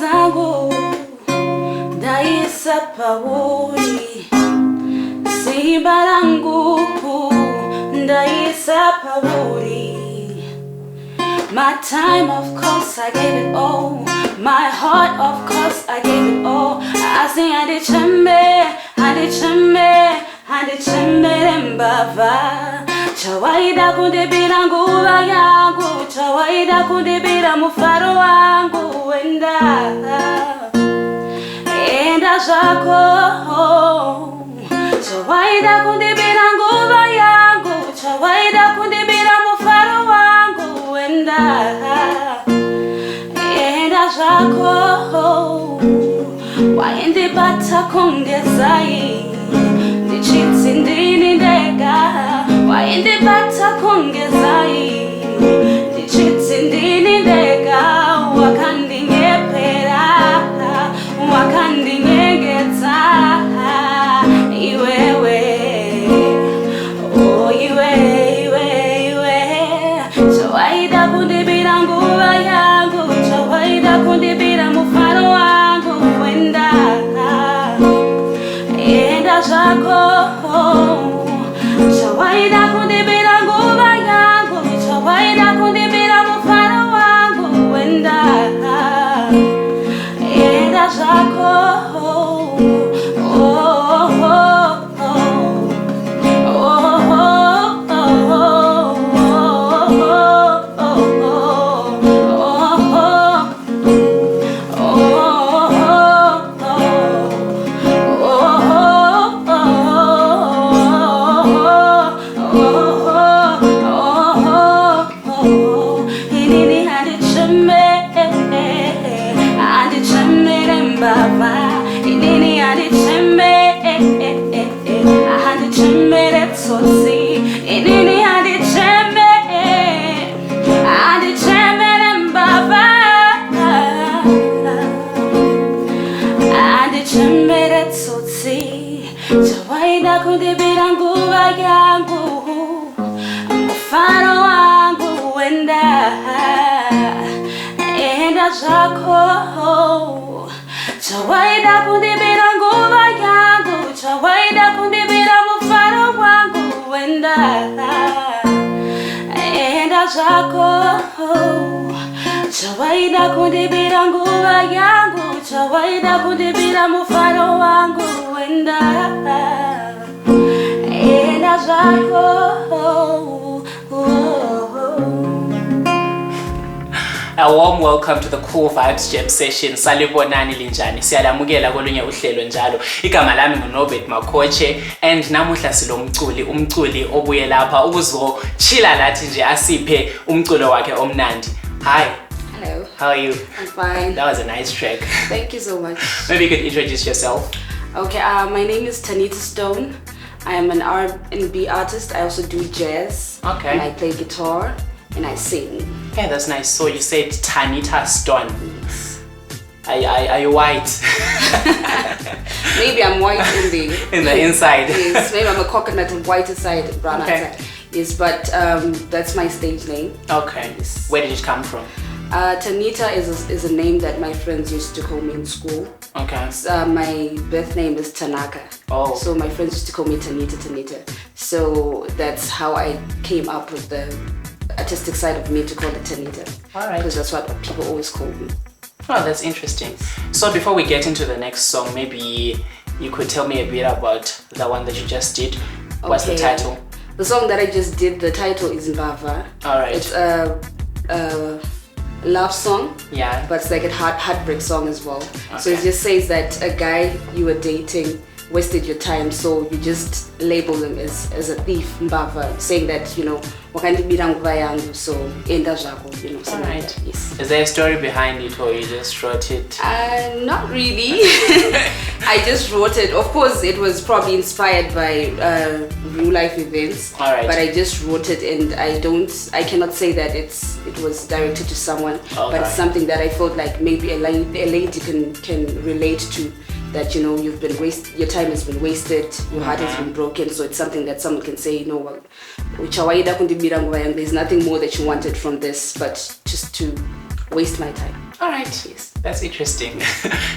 Zangu daisa pawuri simba langu daisa pawuri. My time, of course, I gave it all. My heart, of course, I gave it all. I sing andi chembe mbava. Chawaida kundibira nguva yangu, chawaida kundibira mufaro wangu. Enda zako, chawaida kundibira nguva yangu, chawaida kundibira mufaro wangu. Enda zako, waindibata kongezai, ndichitsi ndini ndega. Waindibata kongezai, ndichitsi ndini ndega. Wakandingepera, wakandingegeza. Iwewe, oh iwe. Chawaida kundibira nguva yangu, chawaida kundibira mufaro wangu. Enda zako, chawaida kundibira nguva yangu, chawaida kundibira mufaro wangu. Enda zako, chawaida kundibira nguva yangu, mufano wangu. Enda zako, chawaida kundibira nguva yangu, chawaida kundibira mufano wangu. Enda zako, chawaida kundibira nguva yangu, chawaida kundibira mufano wangu. Enda zako. A warm welcome to the Cool Vibes Jam Session. Salibonani linjani. Siyalamukela kolunye uhlelo njalo. Igama lami nguNobert Makhoche and namuhla umculi obuye lapha ukuzochila lathi nje asiphe umculo wakhe omnandi. Hi. Hello. How are you? I'm fine. That was a nice track. Thank you so much. Maybe you could introduce yourself. Okay, my name is Tanita Stone. I am an R&B artist. I also do jazz. Okay. And I play guitar and I sing. Okay, that's nice. So you said Tanita Stone. Yes. Are you white? Maybe I'm white in the inside. Yes, maybe I'm a coconut and white inside, brown outside. Yes, but that's my stage name. Okay. Yes. Where did it come from? Tanita is a name that my friends used to call me in school. Okay. My birth name is Tanaka. Oh. So my friends used to call me Tanita. So that's how I came up with the artistic side of me to call it Tanita. Alright. Because that's what people always call me. Oh, that's interesting. So before we get into the next song, maybe you could tell me a bit about the one that you just did. What's the title? The song that I just did, the title is Mbava. Alright. It's a love song. Yeah. But it's like a heartbreak song as well. Okay. So it just says that a guy you were dating wasted your time, so you just label him as a thief, Mbava, saying that, you know, wakandibira nguva yangu, so enda zako, you know, something like that. Yes. Is there a story behind it or you just wrote it? Not really. I just wrote it. Of course, it was probably inspired by real life events. All right. But I just wrote it, and I cannot say that it was directed to someone, but it's something that I felt like maybe a lady can relate to. That your time has been wasted, your heart has been broken, so it's something that someone can say, there's nothing more that you wanted from this, but just to waste my time. All right, yes, that's interesting.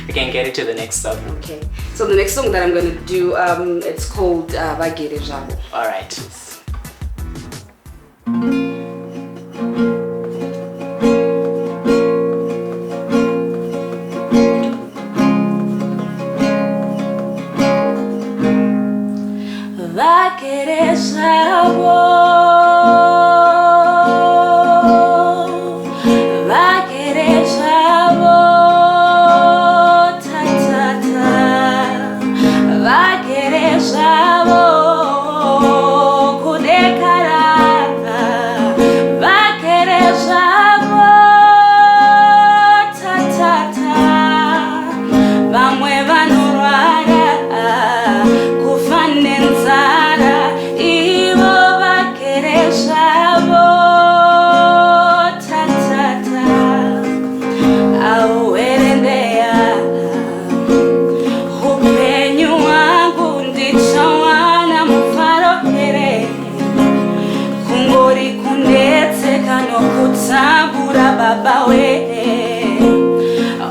We can get into the next song. Okay, so the next song that I'm going to do, it's called Bagere Jabo. All right. Bagere Jabo.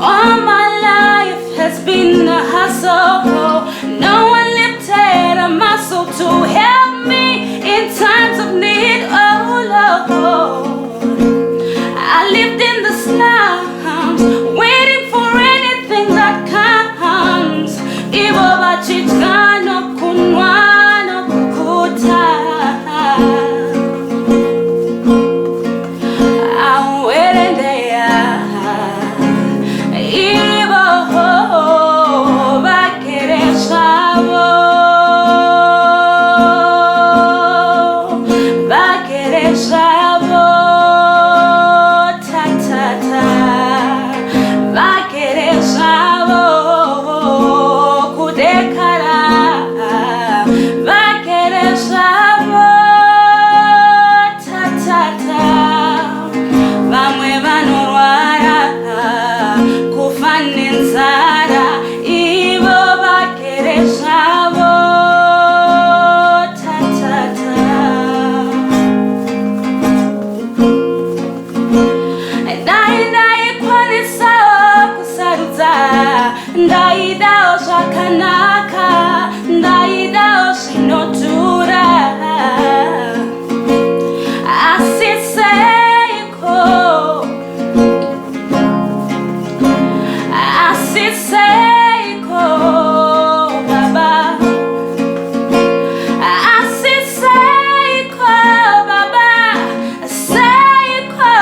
All my life has been a hustle. No one lifted a muscle to help me in times of need. Oh Lord, I lived in the slums, waiting for anything that comes. Ibo bachitano kunwano kukuta. Ndaida oshakanaka, ndaida oshinotura. Asiseiko, Baba. Asiseiko, Baba. Seiko,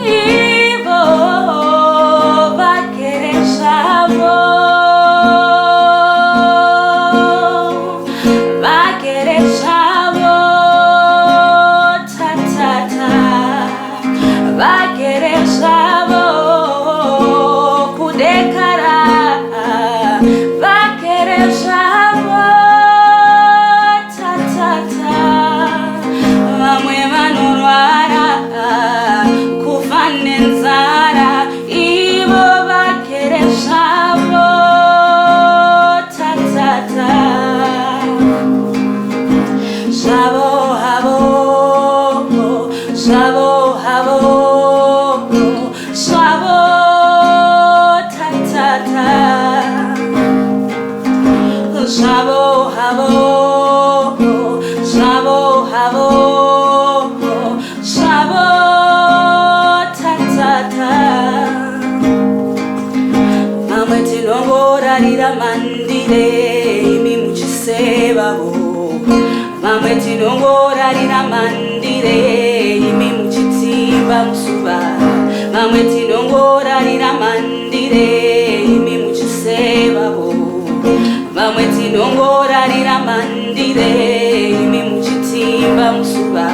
Ivo, Bagere Jabo. Mamwe tinongora rina mandire imi muchitimba musuba. Mamwe tinongora rina mandire imi muchiseba bo. Mamwe tinongora rina mandire imi muchitimba musuba.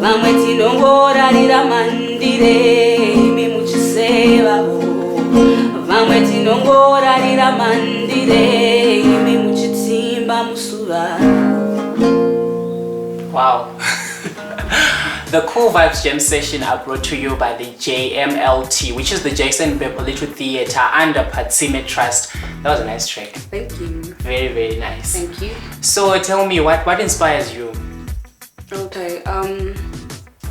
Mamwe tinongora rina mandire imi muchiseba bo. Mamwe tinongora rina mandire imi muchitimba musuba. Wow. The Cool Vibes Jam Session are brought to you by the JMLT, which is the Jason Bepolito Theatre under Patsime Trust. That was a nice track. Thank you. Very, very nice. Thank you. So tell me, what inspires you? Okay.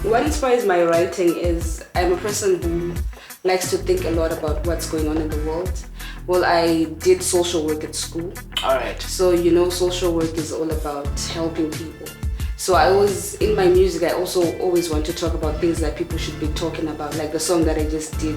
What inspires my writing is I'm a person who likes to think a lot about what's going on in the world. Well, I did social work at school. All right. So, social work is all about helping people. So in my music, I also always want to talk about things that people should be talking about, like the song that I just did,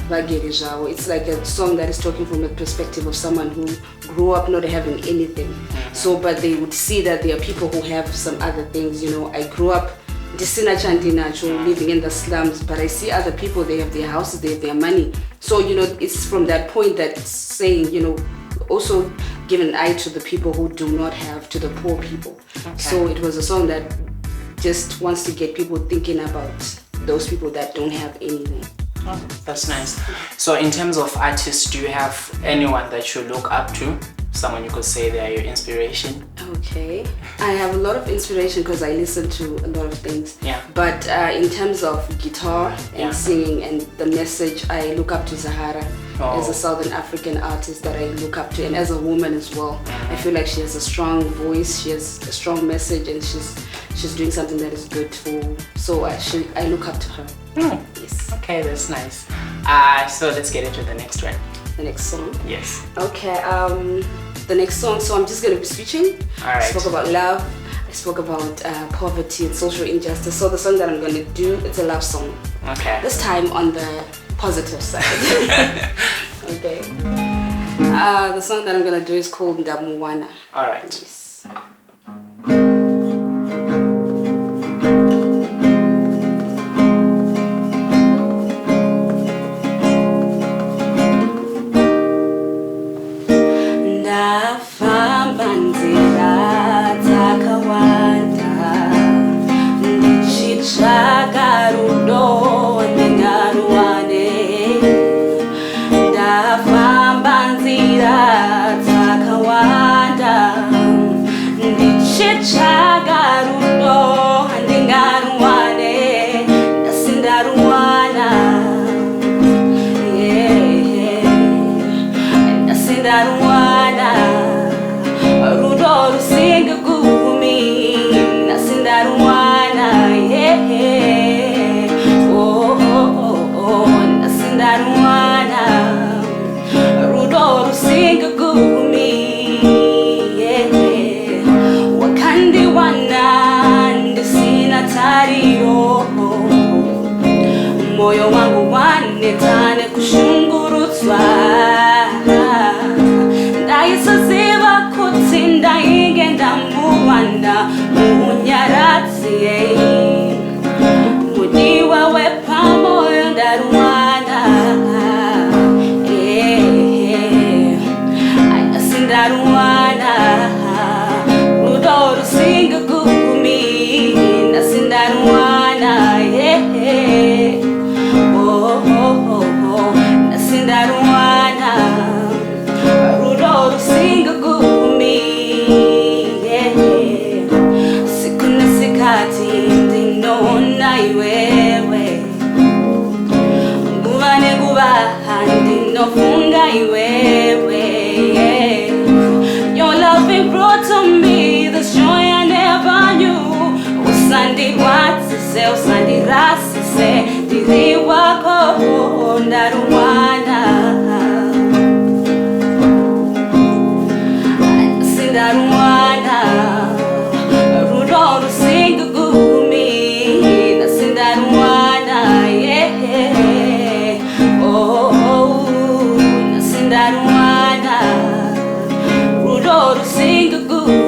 Bagerijawo. It's like a song that is talking from a perspective of someone who grew up not having anything. So, but they would see that there are people who have some other things. I grew up living in the slums, but I see other people, they have their houses, they have their money. So, it's from that point that it's saying, also give an eye to the people who do not have, to the poor people. Okay. So it was a song that just wants to get people thinking about those people that don't have anything. Oh, that's nice. So in terms of artists, do you have anyone that you look up to? Someone you could say they are your inspiration? Okay. I have a lot of inspiration because I listen to a lot of things. Yeah. But in terms of guitar and singing and the message, I look up to Zahara as a Southern African artist that I look up to, and as a woman as well. I feel like she has a strong voice, she has a strong message, and she's doing something that is good so I look up to her. Yes. Okay, that's nice. So let's get into the next one. The next song? Yes. Okay, the next song, so I'm just going to be switching. All right. I spoke about love, I spoke about poverty and social injustice. So the song that I'm going to do, it's a love song. Okay. This time on the positive side. Okay. The song that I'm going to do is called Ndamuwana. All right. Yes. Moyo wangu wanetane kushungurutswa ndaisaziva kuti ndaigenda muwanda munyaradzi mudiwa wepamoyo ndaruwana asi ndaruwana rudo rusinga gumi nasi ndaruwana Nasindaruana Rudo rusinga gumi Sikuna sikati ndinona iwewe Nguvane gubaha ndinofunga iwewe Your love brought to me this joy I never knew Usandi watsise, usandi rasise Diri wako ndaruwana Sindaruwana Rudo rusinga gumi Nasindaruwana Nasindaruwana Rudo rusinga gumi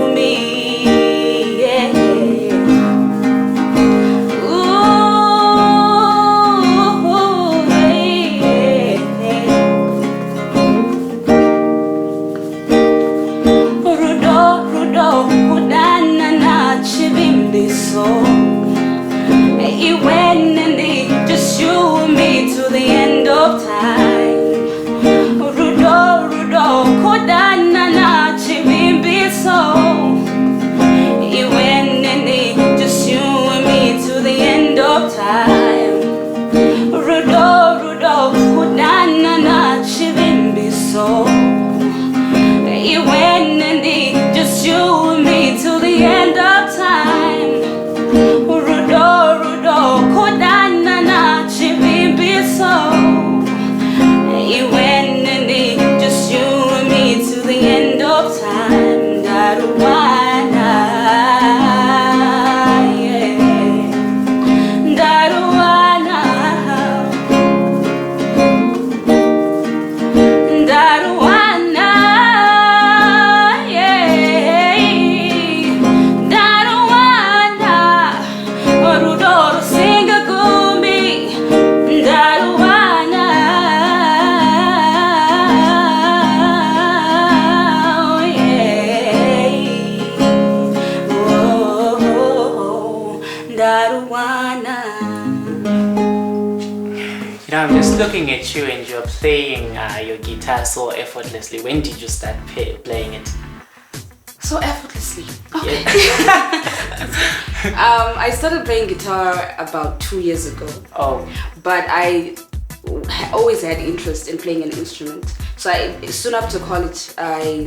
just you and me to the end of time. Rudo, Rudo, kodana na chibimbiso. Iweneni, just You know, I'm just looking at you and you're playing your guitar so effortlessly. When did you start playing it? So effortlessly. Okay. Yeah. I started playing guitar about 2 years ago. Oh. But I always had interest in playing an instrument. So soon after college, I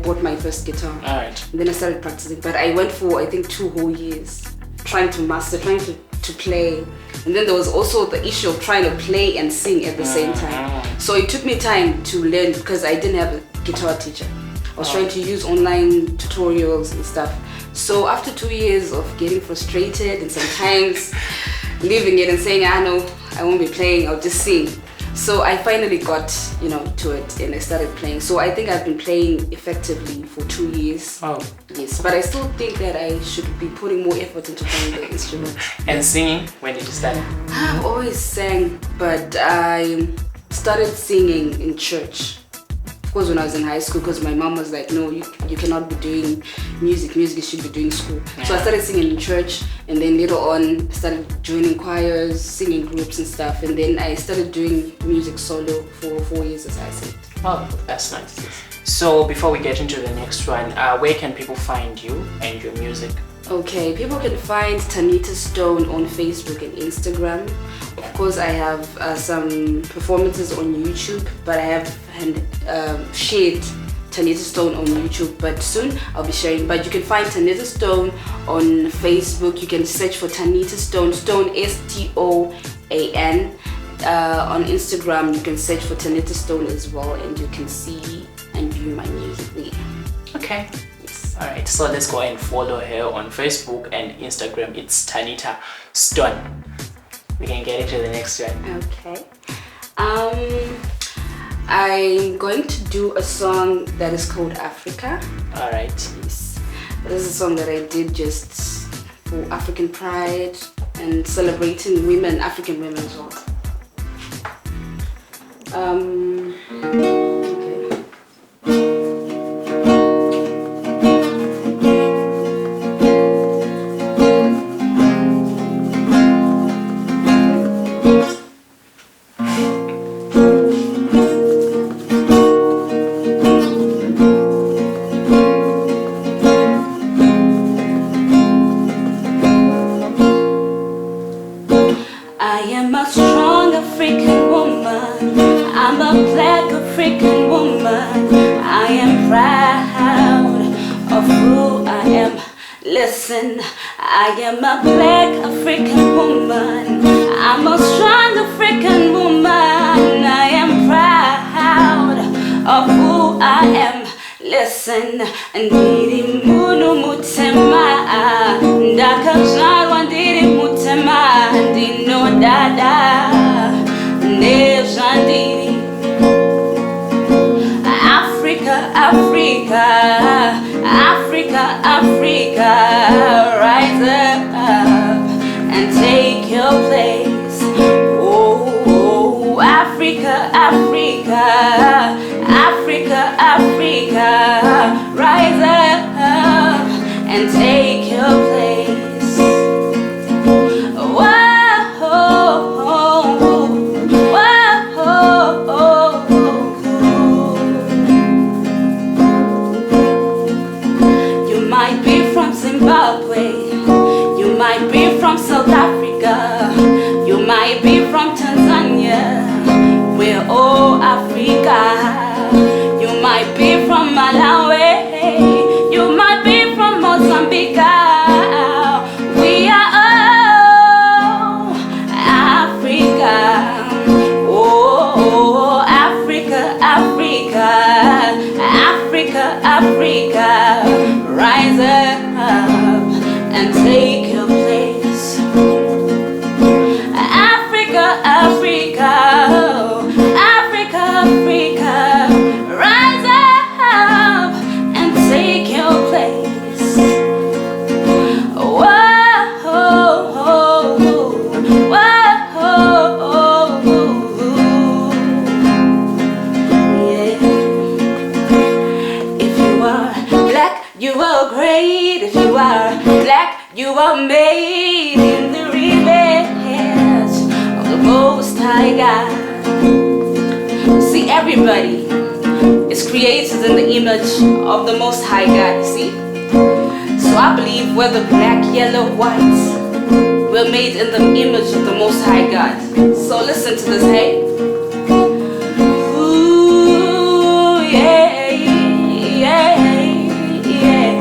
bought my first guitar. All right. And then I started practicing. But I went for, I think, 2 whole years trying to master, trying to play. And then there was also the issue of trying to play and sing at the same time. So it took me time to learn because I didn't have a guitar teacher. I was trying to use online tutorials and stuff. So after 2 years of getting frustrated and sometimes leaving it and saying, no, I won't be playing, I'll just sing. So I finally got, to it and I started playing. So I think I've been playing effectively for 2 years. Oh. Yes, but I still think that I should be putting more effort into playing the instrument. And singing, when did you start? I've always sang, but I started singing in church. Of course, when I was in high school, because my mom was like, no, you cannot be doing music. Music, you should be doing school. Yeah. So I started singing in church, and then later on, started joining choirs, singing groups and stuff. And then I started doing music solo for 4 years, as I said. Oh, that's nice. So before we get into the next one, where can people find you and your music? Okay, people can find Tanita Stone on Facebook and Instagram. Of course, I have some performances on YouTube, but I have shared Tanita Stone on YouTube, but soon I'll be sharing. But you can find Tanita Stone on Facebook. You can search for Tanita Stone, Stone STOAN. On Instagram, you can search for Tanita Stone as well, and you can see and view my music there. Okay. Alright, so let's go and follow her on Facebook and Instagram. It's Tanita Stone. We can get into the next one. Okay. I'm going to do a song that is called Africa. Alright. Yes. This is a song that I did just for African pride and celebrating women, African women as well. Okay. I am a strong African woman. I'm a black African woman. I am proud of who I am. Listen, I am a black African woman. I'm a strong African woman. I am proud of who I am. Listen, ndiri munu mutema, ndakazvarwa ndiri mutema, ndinodada nezvandiri. Africa, Africa, Africa, Africa, rise up and take your place. Oh, Africa, Africa, Africa, Africa, rise up and take your place. Whoa, you might be from Zimbabwe, you might be from South Africa, you might be from Tanzania, we're all Africa. You might be from Malawi, you might be from Mozambique. We are all Africa. Oh, Africa, Africa, Africa, Africa, rise up and take your place. Africa, Africa, Africa, Africa, rise up and take your place. Whoa, yeah. If you are black, you are great. If you are black, you are are made in the image of the Most High God. See, everybody is created in the image of the Most High God, you see? So I believe whether black, yellow, white, we're made in the image of the Most High God. So listen to this, hey? Ooh, yeah, yeah, yeah.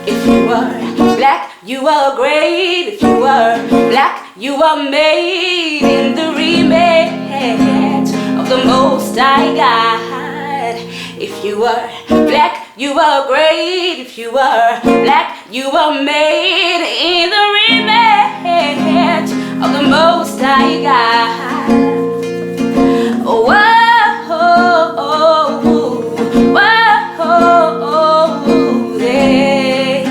If you are black, you are great. If you are black, you are made in the image of the Most High God. If you are black, you are great. If you are black, you are made in the image of the Most High God. Oh, whoa, oh, oh, whoa, oh, yeah.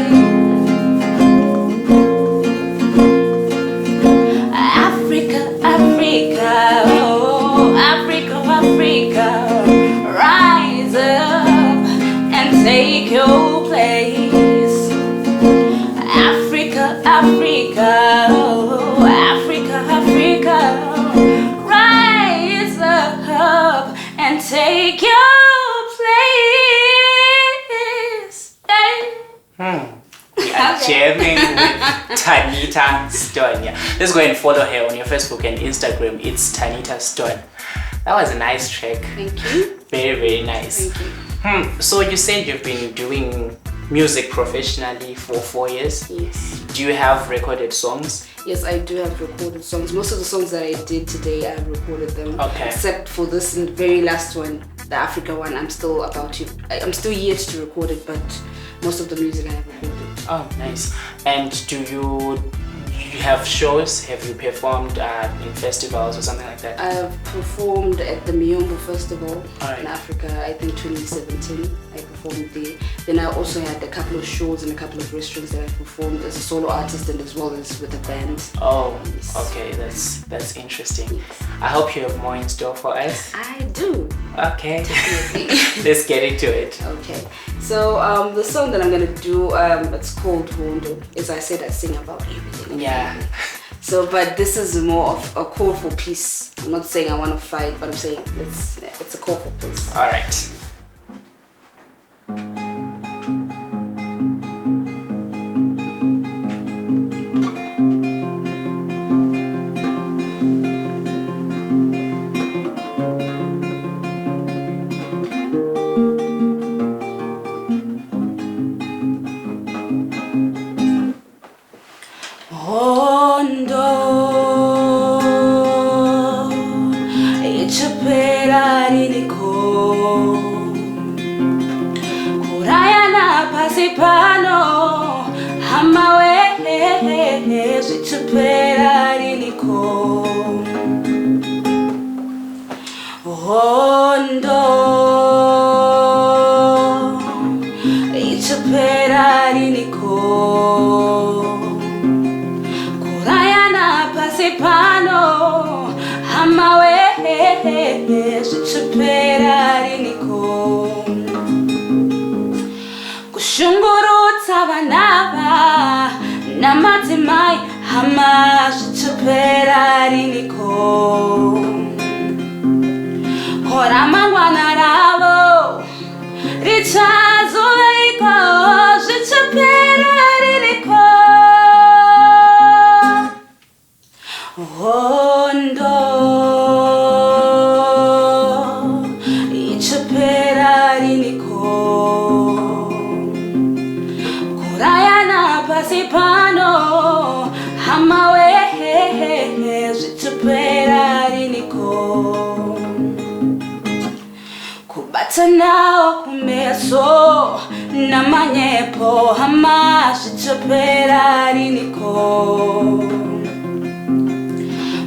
Africa, Africa, oh, Africa, Africa, rise up and take your place. Africa, Africa, oh, Africa, Africa, rise up and take your place. Hey. We are jamming with Tanita Stone. Yeah. Let's go and follow her on your Facebook and Instagram. It's Tanita Stone. That was a nice track. Thank you. Very, very nice. Thank you. So you said you've been doing music professionally for 4 years. Yes. Do you have recorded songs? Yes, I do have recorded songs. Most of the songs that I did today, I have recorded them. Okay. Except for this very last one, the Africa one. I'm still yet to record it, but most of the music I have recorded. Oh, nice. And do you have shows? Have you performed in festivals or something like that? I have performed at the Miyombo Festival Alright. in Africa, I think 2017. I performed there. Then I also had a couple of shows in a couple of restaurants that I performed as a solo artist and as well as with a band. Oh, Yes. okay. That's interesting. Yes. I hope you have more in store for us. I do. Okay. Definitely. Let's get into it. Okay, so the song that I'm gonna do, it's called Hondo. As I said, I sing about everything. Yeah. So, but this is more of a call for peace. I'm not saying I want to fight, but I'm saying it's a call for peace. All right. Hondo, ichapera niliko, kurayana pasipano, hamawe, ichapera niliko. Hondo, ichapera niliko. Pano, hamawe, zichipera riniko. Kushungurutsa vanava, namatimai, hama, zichipera riniko. Kora mangwana ravo, richazo veiko, zichipera riniko. Hondo, ichapera riniko. Kurayana pasipano, hamawe, zichapera riniko. Kubatana kumeso, namanyepo, hama, zichapera riniko.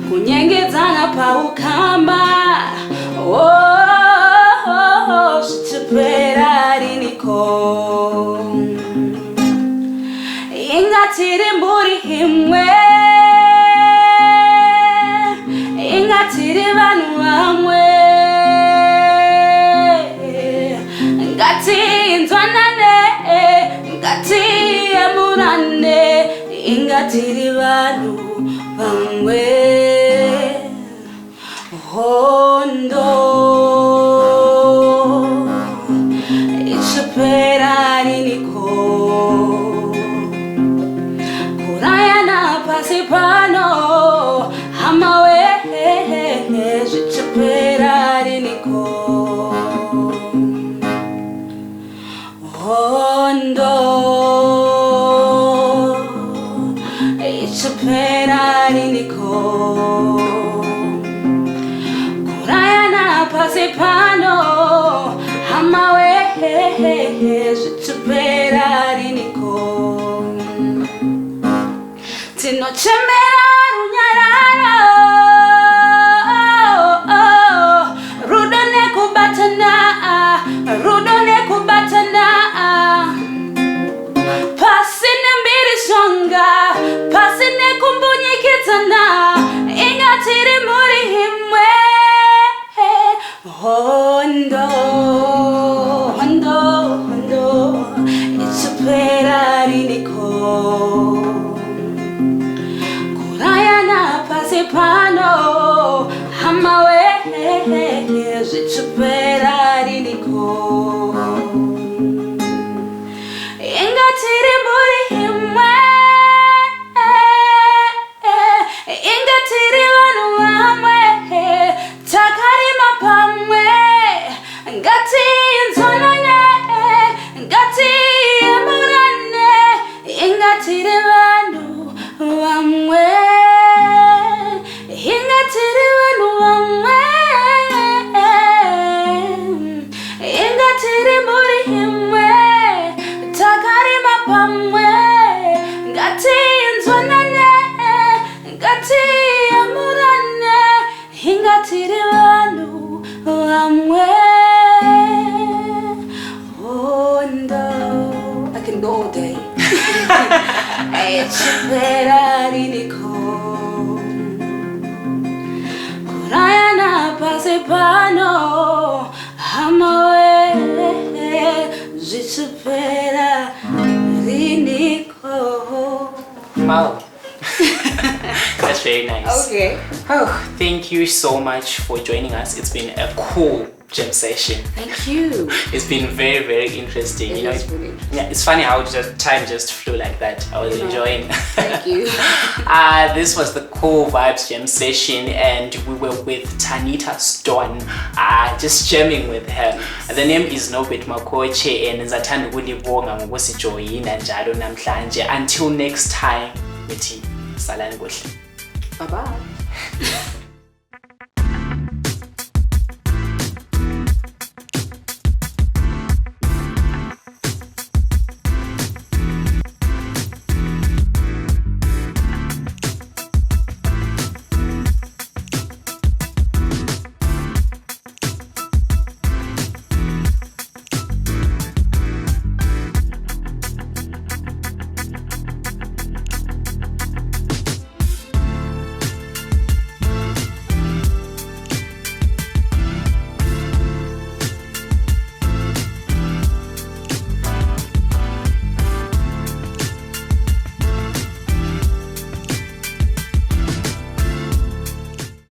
Kunyengezana pa ukamba, oh, zichapera riniko. Ingatiri mburi himwe, ingatiri vanu vamwe, ngati nzwanane, ngati amuna ingatiri vanhu vamwe hondo ichipera riniko kurayana pasi pano hamawe zvichipera riniko hondo ichipera riniko kurayana pasi pano hamawe zvichipera riniko tinochemera runyararo rudo nekubatana pasine mbiri shonga pasine kumbunyikidzana ingatiri muri himwe hondo ichipera riniko kurayana pasi pano hamawe zvichipera riniko ingatiri muri himwe ingatiri vanhu vamwe takarima pamwe ngatiinzwanane ngatiyemurane ingatiri vanhu vamwe ingatiri vanhu vamwe ingatiri muri himwe takarima pamwe ngatiinzwanane ngatiyemurane ingatiri vanhu vamwe hondo. I can go all day. Ichipera riniko kurayana pasi pano hamawe zvichipera riniko. Wow. That's very nice. Okay. Oh, thank you so much for joining us. It's been a cool jam session. Thank you. It's been very, very interesting. It you know, is really interesting. yeah, it's funny how time just flew like that. I was enjoying. Thank you. This was the Cool Vibes Jam session, and we were with Tanita Stone, just jamming with her. The name is Nobet Makoche, and ngizathanda ukulibonga ngokusijoyina njalo namhlanje. Until next time, mithi salani kuhle. Bye bye.